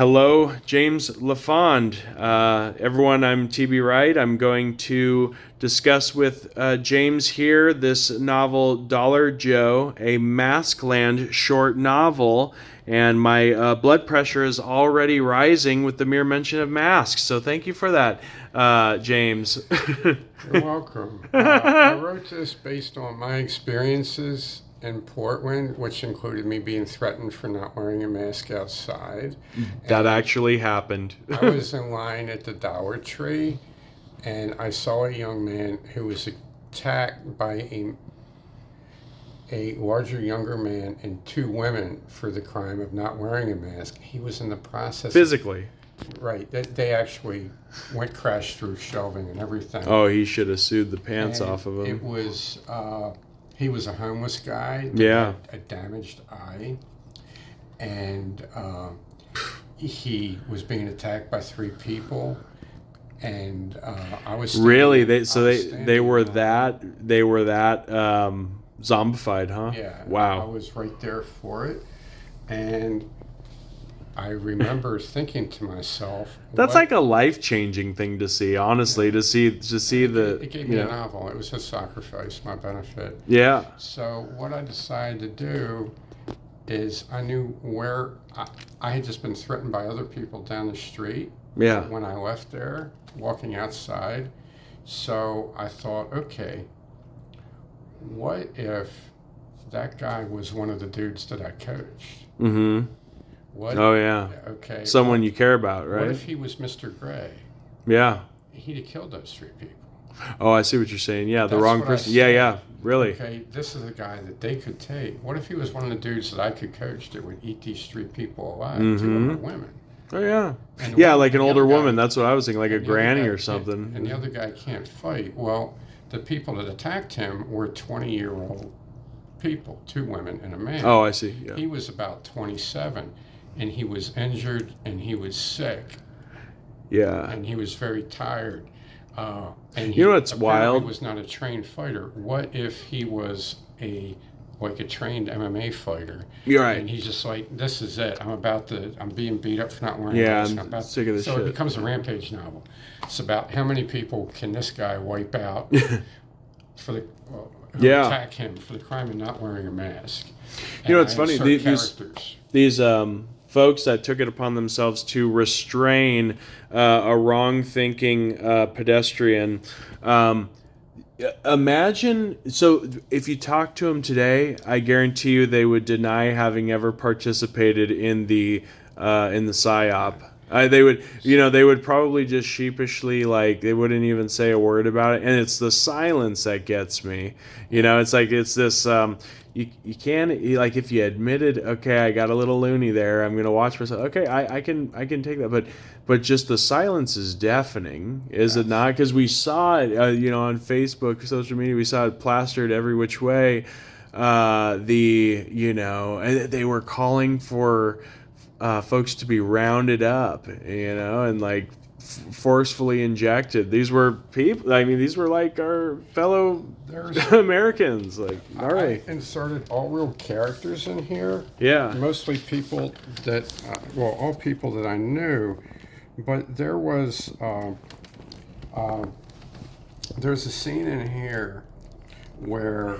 Hello, James LaFond. Everyone, I'm TB Wright. I'm going to discuss with James here this novel, Dollar Joe, a Maskland short novel. And my blood pressure is already rising with the mere mention of masks. So thank you for that, James. You're welcome. I wrote this based on my experiences in Portland, which included me being threatened for not wearing a mask outside. That actually happened. I was in line at the Dollar Tree, and I saw a young man who was attacked by a larger, younger man and two women for the crime of not wearing a mask. He was in the process. Physically. Right. They actually went crash through shelving and everything. Oh, he should have sued the pants off of him. It was... he was a homeless guy that had a damaged eye, and he was being attacked by three people, and I was really they were that zombified, huh? Yeah. Wow. I was right there for it, and I remember thinking to myself, that's like a life-changing thing to see, honestly, to see the... It gave me a novel. It was a sacrifice, my benefit. Yeah. So what I decided to do is I knew where... I had just been threatened by other people down the street when I left there, walking outside. So I thought, okay, what if that guy was one of the dudes that I coached? Mm-hmm. What? Oh, yeah. Okay. Someone you care about, right? What if he was Mr. Gray? Yeah. He'd have killed those three people. Oh, I see what you're saying. Yeah, the That's wrong what person. I Yeah, said. really. Okay, this is a guy that they could take. What if he was one of the dudes that I could coach that would eat these three people alive? Two of them are women. Oh, yeah. And Yeah, like an older guy, woman. That's what I was thinking, like a granny or something. And the other guy can't fight. Well, the people that attacked him were 20-year-old people, two women and a man. Oh, I see. Yeah. He was about 27. And he was injured, and he was sick. Yeah. And he was very tired. And you know what's wild? He was not a trained fighter. What if he was a trained MMA fighter? You're right. And he's just like, this is it. I'm being beat up for not wearing a mask. mask. I'm sick of this shit. So it becomes a rampage novel. It's about how many people can this guy wipe out for the attack him for the crime of not wearing a mask. You know, it's funny. These folks that took it upon themselves to restrain a wrong-thinking pedestrian. Imagine, so if you talk to them today, I guarantee you they would deny having ever participated in the PSYOP. They would probably just sheepishly, like, they wouldn't even say a word about it. And it's the silence that gets me. You know, it's like, it's this, you can't, like, if you admitted, okay, I got a little loony there, I'm going to watch myself. Okay, I can take that. But just the silence is deafening, is it not? Because we saw it, on Facebook, social media, we saw it plastered every which way. And they were calling for folks to be rounded up, and like forcefully injected. These were people. I mean, these were like our fellow Americans. Like, all right. I inserted all real characters in here. Yeah. Mostly people that, all people that I knew, but there was, there's a scene in here where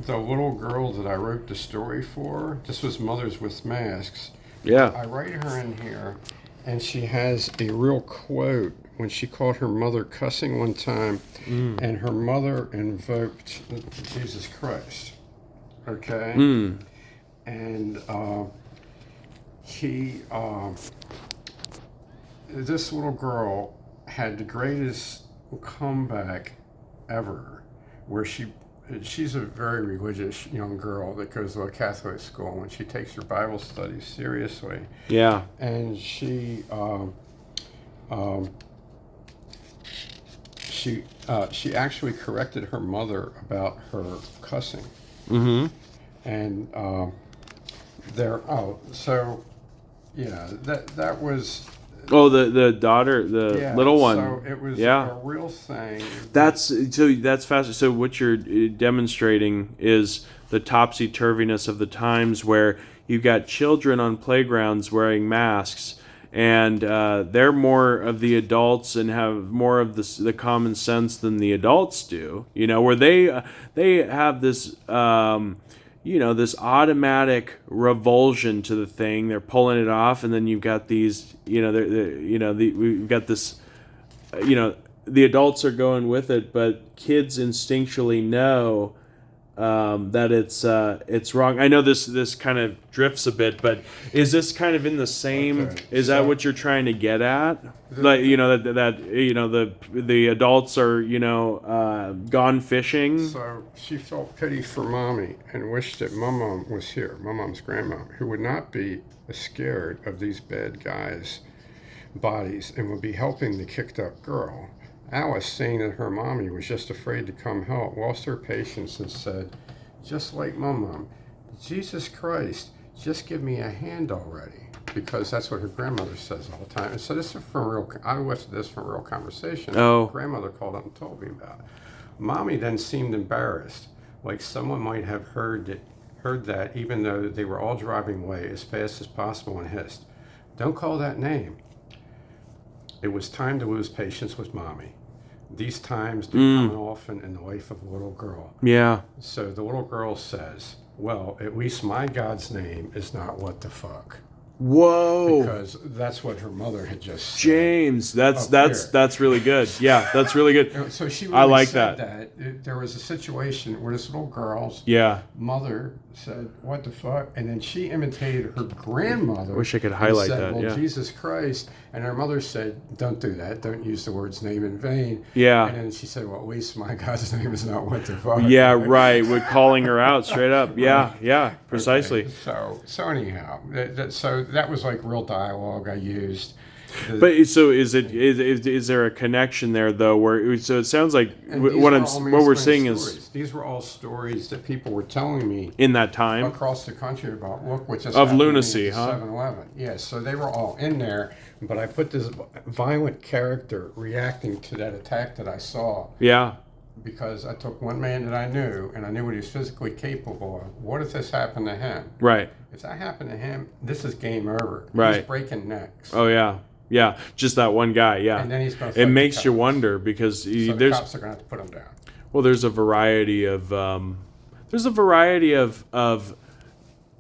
the little girl that I wrote the story for, this was Mothers with Masks. Yeah. I write her in here, and she has a real quote when she called her mother cussing one time, and her mother invoked Jesus Christ. Okay? And this little girl had the greatest comeback ever, where she's a very religious young girl that goes to a Catholic school, and she takes her Bible studies seriously. Yeah. And she actually corrected her mother about her cussing. Mm-hmm. And that was... Oh, the daughter, little one. So it was a real thing. That's fascinating. So what you're demonstrating is the topsy-turviness of the times, where you've got children on playgrounds wearing masks, and they're more of the adults and have more of the common sense than the adults do. Where they have this this automatic revulsion to the thing. They're pulling it off, and then you've got these we've got this the adults are going with it, but kids instinctually know that it's wrong. I know this kind of drifts a bit, but is this kind of in the same? Okay. Is that what you're trying to get at? Like the adults are gone fishing. So she felt pity for Mommy and wished that Mom was here, Mom's grandma, who would not be scared of these bad guys' bodies and would be helping the kicked up girl. Alice, saying that her mommy was just afraid to come help, lost her patience and said, just like Mom, Jesus Christ, just give me a hand already. Because that's what her grandmother says all the time. And so this is I listed this from real conversation. Oh. Her grandmother called up and told me about it. Mommy then seemed embarrassed, like someone might have heard that, even though they were all driving away as fast as possible, and hissed, don't call that name. It was time to lose patience with Mommy. These times do come often in the life of a little girl. Yeah. So the little girl says, well, at least my God's name is not what the fuck. Whoa. Because that's what her mother had just said. James, that's really good. Yeah, that's really good. So she really I like said that. There was a situation where this little girl's mother said, what the fuck? And then she imitated her grandmother. Wish I could highlight said, that. Well, yeah. Jesus Christ. And her mother said, don't do that. Don't use the word's name in vain. Yeah. And then she said, well, at least my God's name is not what the fuck. Yeah, right. We're calling her out straight up. Yeah, yeah, precisely. Okay. So anyhow, so that was like real dialogue I used. But so is there a connection there though? Where so it sounds like what we're seeing is these were all stories that people were telling me in that time across the country about what just of lunacy, huh? 7-Eleven. Yes, so they were all in there. But I put this violent character reacting to that attack that I saw. Yeah. Because I took one man that I knew, and I knew what he was physically capable of. What if this happened to him? Right. If that happened to him, this is game over. Right. He's breaking necks. Oh yeah, yeah. Just that one guy. Yeah. And then he's going to. It makes you wonder because the cops are going to have to put him down. Well, there's a variety of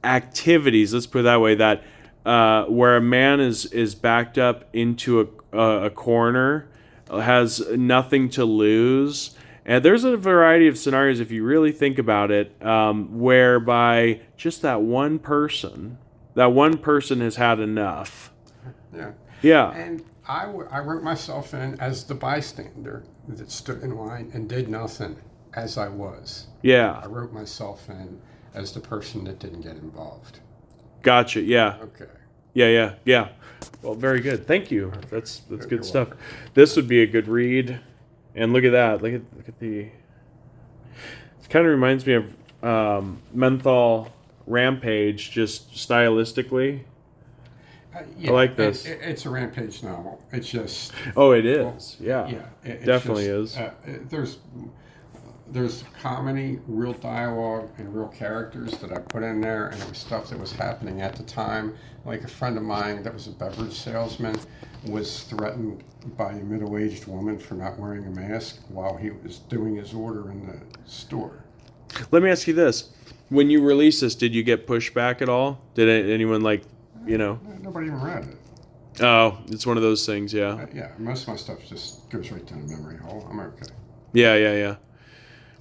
activities. Let's put it that way. That where a man is backed up into a corner, has nothing to lose. And there's a variety of scenarios, if you really think about it, whereby just that one person has had enough. Yeah. Yeah. And I wrote myself in as the bystander that stood in line and did nothing as I was. Yeah. I wrote myself in as the person that didn't get involved. Gotcha. Yeah. Okay. Yeah. Well, very good. Thank you. That's good stuff. This would be a good read. And look at that. Look at the. It kind of reminds me of Menthol Rampage, just stylistically. Yeah, I like this. It's a Rampage novel. It's just. Oh, it is. Well, yeah. It definitely is. There's comedy, real dialogue, and real characters that I put in there, and it was stuff that was happening at the time. Like a friend of mine that was a beverage salesman was threatened by a middle-aged woman for not wearing a mask while he was doing his order in the store. Let me ask you this. When you released this, did you get pushback at all? Did anyone Nobody even read it. Oh, it's one of those things, yeah. Yeah, most of my stuff just goes right down the memory hole. I'm okay. Yeah.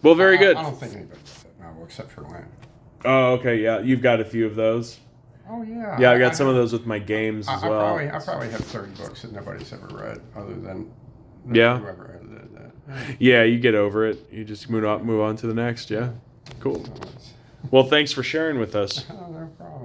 Well, very good. I don't think anybody read that novel except for Lynn. Oh, okay, yeah. You've got a few of those? Oh, yeah. Yeah, I got some of those with my games as well. I probably have 30 books that nobody's ever read other than whoever edited that. Yeah, you get over it. You just move on to the next, yeah. Cool. Well, thanks for sharing with us. No problem.